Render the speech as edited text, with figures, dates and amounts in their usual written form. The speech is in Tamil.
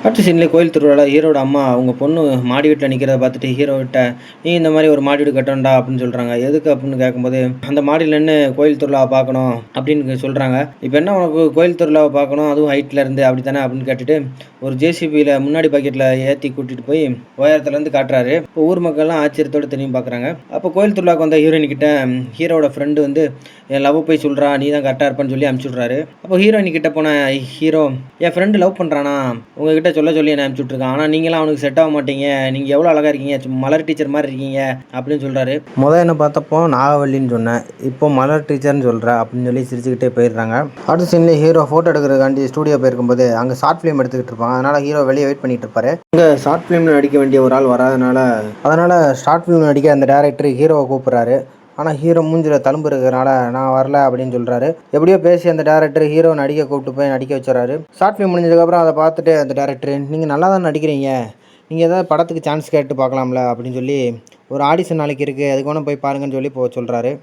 அடுத்த சீன்லேயே கோயில் திருவிழால ஹீரோட அம்மா அவங்க பொண்ணு மாடி வீட்ல நிக்கிறத பார்த்துட்டு ஹீரோகிட்ட, "நீ இந்த மாரி ஒரு மாடி வீடு கட்டணும்டா" அப்படின்னு சொல்றாங்க. "எதுக்கு?" அப்படின்னு கேட்கும்போது, "அந்த மாடியில நின்னு கோயில் திருவிழாவ பார்க்கணும்" அப்படின்னு சொல்றாங்க. "இப்ப என்ன உனக்கு கோயில் திருவிழாவ பார்க்கணும், அதுவும் ஹைட்ல இருந்து அப்படித்தானே?" அப்படின்னு கேட்டுட்டு, ஒரு ஜேசிபில முன்னாடி பக்கெட்ல ஏத்தி கூட்டிட்டு போய் உயரத்துல இருந்து காட்டுறாரு. இப்போ ஊர் மக்கள்லாம் ஆச்சரியத்தோட திரும்பி பார்க்குறாங்க. அப்போ கோயில் திருவிழாவுக்கு வந்த ஹீரோயின் கிட்ட ஹீரோவோட ஃப்ரெண்டு வந்து, "என் லவ் போய் சொல்றா, நீ தான் கரெக்ட்டா இருப்பன்னு" சொல்லி அனுப்பிச்சு விடுறாரு. அப்போ ஹீரோயின் கிட்ட போன ஹீரோ, "என் ஃப்ரெண்டு லவ் பண்றானா? உங்ககிட்ட சொல்ல சொல்லி என்ன அனுப்பிச்சு விட்டுருக்கான். ஆனா நீங்கலாம் அவனுக்கு செட் ஆக மாட்டீங்க. நீங்க எவ்வளோ அழகா இருக்கீங்க. மலர் டீச்சர் மாரி இருக்கீங்க" அப்படின்னு சொல்றாரு. என்ன பார்த்தப்போ நாகவல்லின்னு சொன்னேன். இப்போ மலர் டீச்சர்ன்னு சொல்ற அப்படின்னு சொல்லி சிரிச்சுக்கிட்டே போயிடுறாங்க. அடுத்த சீன்ல ஹீரோ ஃபோட்டோ எடுக்கிறதுக்காண்டி ஸ்டூடியோ போயிருக்கும்போது அங்கே ஷார்ட் ஃபிலிம் எடுத்துக்கிட்டு இருப்பாங்க. அதனால ஹீரோ வெளியே வெயிட் பண்ணிட்டு இருப்பாரு. அங்கே ஷார்ட் ஃபிலிம்ல நடிக்க வேண்டிய ஒரு ஆள் வராதனால ஷார்ட் ஃபிலிம் நடிக்க அந்த டேரக்டர் ஹீரோவை கூப்பிட்றாரு. ஆனால் ஹீரோ மூஞ்சில தழும்பு இருக்கிறனால நான் வரல அப்படின்னு சொல்கிறாரு. எப்படியோ பேசி அந்த டேரக்டர் ஹீரோ நடிக்க கூப்பிட்டு போய் நடிக்க வச்சுறாரு. ஷார்ட் ஃபிலிம் முடிஞ்சதுக்கப்புறம் அதை பார்த்துட்டு அந்த டேரக்டர், "நீங்கள் நல்லா தான் நடிக்கிறீங்க. நீங்கள் ஏதாவது படத்துக்கு சான்ஸ் கேட்டு பார்க்கலாம்ல" அப்படின்னு சொல்லி, "ஒரு ஆடிஷன் நாளைக்கு இருக்குது. அதுக்கு வேணால் போய் பாருங்கன்னு" சொல்லி சொல்கிறாரு.